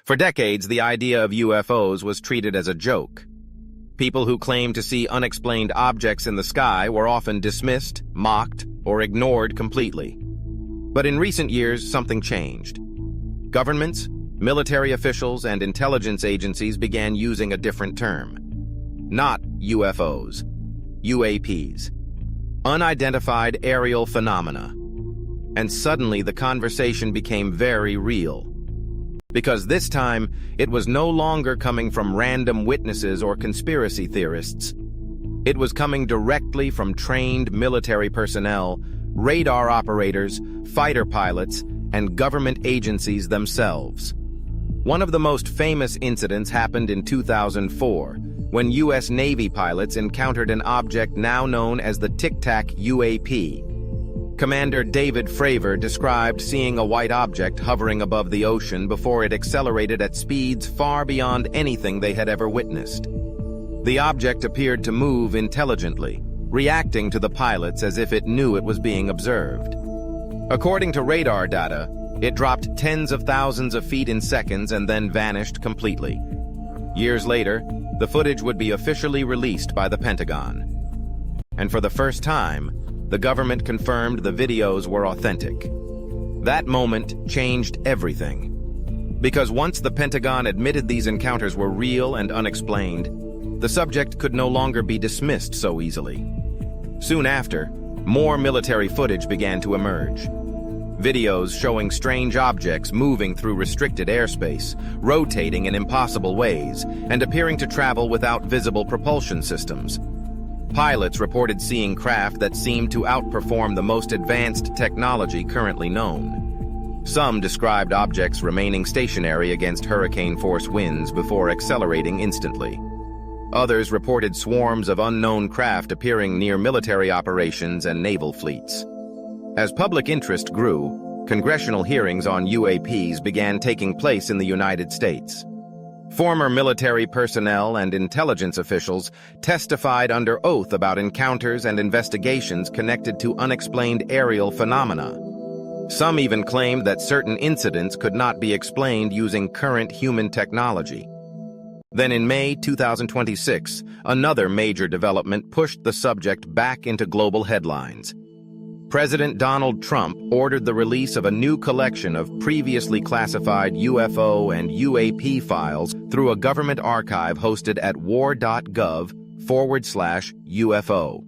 For decades, the idea of UFOs was treated as a joke. People who claimed to see unexplained objects in the sky were often dismissed, mocked, or ignored completely. But in recent years, something changed. Governments, military officials, and intelligence agencies began using a different term. Not UFOs, UAPs, unidentified aerial phenomena. And suddenly the conversation became very real. Because this time, it was no longer coming from random witnesses or conspiracy theorists. It was coming directly from trained military personnel, radar operators, fighter pilots, and government agencies themselves. One of the most famous incidents happened in 2004, when U.S. Navy pilots encountered an object now known as the Tic Tac UAP. Commander David Fravor described seeing a white object hovering above the ocean before it accelerated at speeds far beyond anything they had ever witnessed. The object appeared to move intelligently, reacting to the pilots as if it knew it was being observed. According to radar data, it dropped tens of thousands of feet in seconds and then vanished completely. Years later, the footage would be officially released by the Pentagon. And for the first time, the government confirmed the videos were authentic. That moment changed everything. Because once the Pentagon admitted these encounters were real and unexplained, the subject could no longer be dismissed so easily. Soon after, more military footage began to emerge. Videos showing strange objects moving through restricted airspace, rotating in impossible ways, and appearing to travel without visible propulsion systems. Pilots reported seeing craft that seemed to outperform the most advanced technology currently known. Some described objects remaining stationary against hurricane-force winds before accelerating instantly. Others reported swarms of unknown craft appearing near military operations and naval fleets. As public interest grew, congressional hearings on UAPs began taking place in the United States. Former military personnel and intelligence officials testified under oath about encounters and investigations connected to unexplained aerial phenomena. Some even claimed that certain incidents could not be explained using current human technology. Then in May 2026, another major development pushed the subject back into global headlines. President Donald Trump ordered the release of a new collection of previously classified UFO and UAP files through a government archive hosted at war.gov/UFO.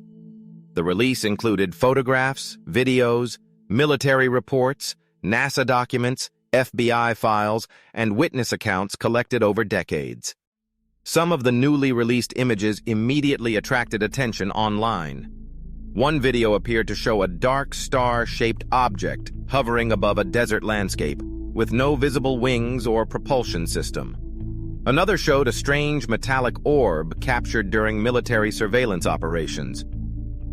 The release included photographs, videos, military reports, NASA documents, FBI files, and witness accounts collected over decades. Some of the newly released images immediately attracted attention online. One video appeared to show a dark star-shaped object hovering above a desert landscape, with no visible wings or propulsion system. Another showed a strange metallic orb captured during military surveillance operations.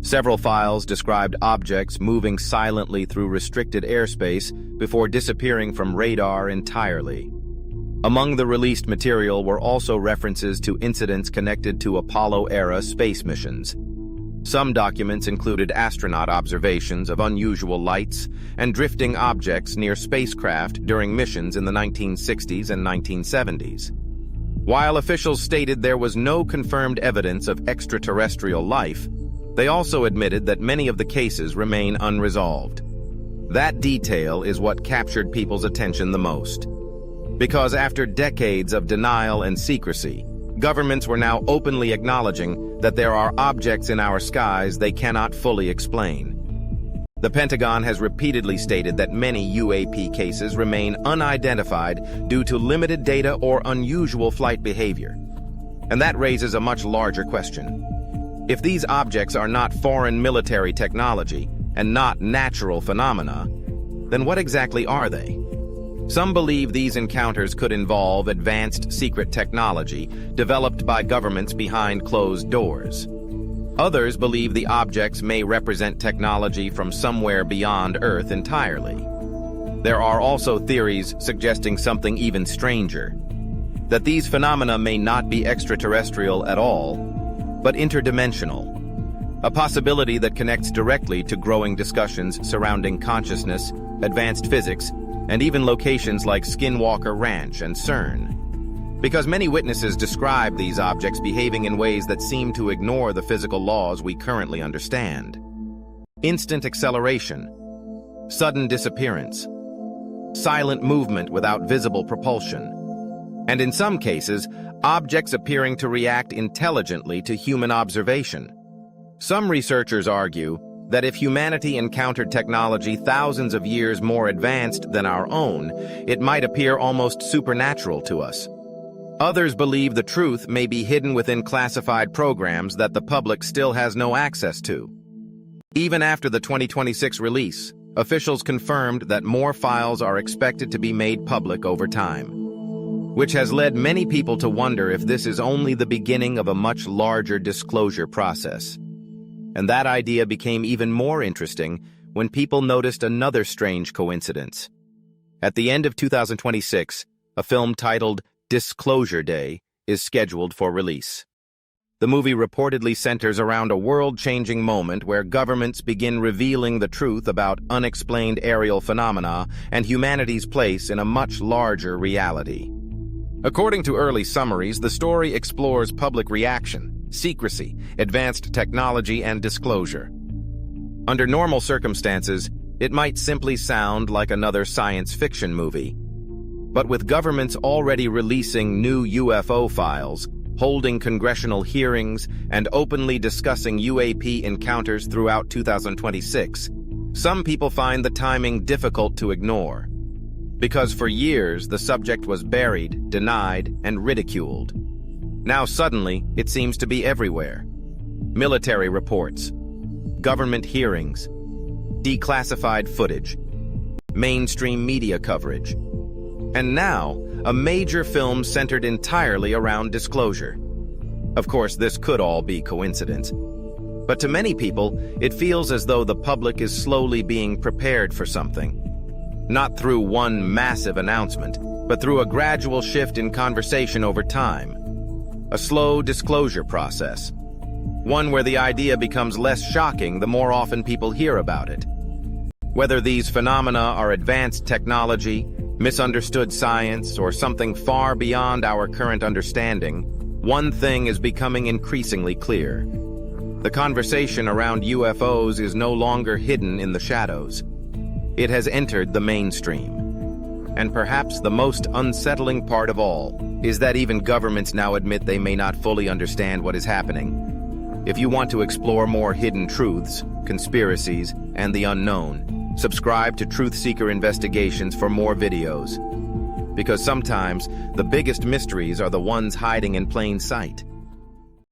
Several files described objects moving silently through restricted airspace before disappearing from radar entirely. Among the released material were also references to incidents connected to Apollo-era space missions. Some documents included astronaut observations of unusual lights and drifting objects near spacecraft during missions in the 1960s and 1970s. While officials stated there was no confirmed evidence of extraterrestrial life, they also admitted that many of the cases remain unresolved. That detail is what captured people's attention the most. Because after decades of denial and secrecy, governments were now openly acknowledging that there are objects in our skies they cannot fully explain. The Pentagon has repeatedly stated that many UAP cases remain unidentified due to limited data or unusual flight behavior. And that raises a much larger question. If these objects are not foreign military technology and not natural phenomena, then what exactly are they? Some believe these encounters could involve advanced secret technology developed by governments behind closed doors. Others believe the objects may represent technology from somewhere beyond Earth entirely. There are also theories suggesting something even stranger, that these phenomena may not be extraterrestrial at all, but interdimensional, a possibility that connects directly to growing discussions surrounding consciousness, advanced physics, and even locations like Skinwalker Ranch and CERN, because many witnesses describe these objects behaving in ways that seem to ignore the physical laws we currently understand. Instant acceleration, sudden disappearance, silent movement without visible propulsion, and in some cases, objects appearing to react intelligently to human observation. Some researchers argue that if humanity encountered technology thousands of years more advanced than our own, it might appear almost supernatural to us. Others believe the truth may be hidden within classified programs that the public still has no access to. Even after the 2026 release, officials confirmed that more files are expected to be made public over time, which has led many people to wonder if this is only the beginning of a much larger disclosure process. And that idea became even more interesting when people noticed another strange coincidence. At the end of 2026, a film titled Disclosure Day is scheduled for release. The movie reportedly centers around a world-changing moment where governments begin revealing the truth about unexplained aerial phenomena and humanity's place in a much larger reality. According to early summaries, the story explores public reaction, secrecy, advanced technology, and disclosure. Under normal circumstances, it might simply sound like another science fiction movie. But with governments already releasing new UFO files, holding congressional hearings, and openly discussing UAP encounters throughout 2026, some people find the timing difficult to ignore. Because for years, the subject was buried, denied, and ridiculed. Now suddenly, it seems to be everywhere. Military reports, government hearings, declassified footage, mainstream media coverage, and now, a major film centered entirely around disclosure. Of course, this could all be coincidence. But to many people, it feels as though the public is slowly being prepared for something. Not through one massive announcement, but through a gradual shift in conversation over time. A slow disclosure process. One where the idea becomes less shocking the more often people hear about it. Whether these phenomena are advanced technology, misunderstood science, or something far beyond our current understanding, one thing is becoming increasingly clear. The conversation around UFOs is no longer hidden in the shadows. It has entered the mainstream. And perhaps the most unsettling part of all is that even governments now admit they may not fully understand what is happening. If you want to explore more hidden truths, conspiracies, and the unknown, subscribe to Truth Seeker Investigations for more videos. Because sometimes, the biggest mysteries are the ones hiding in plain sight.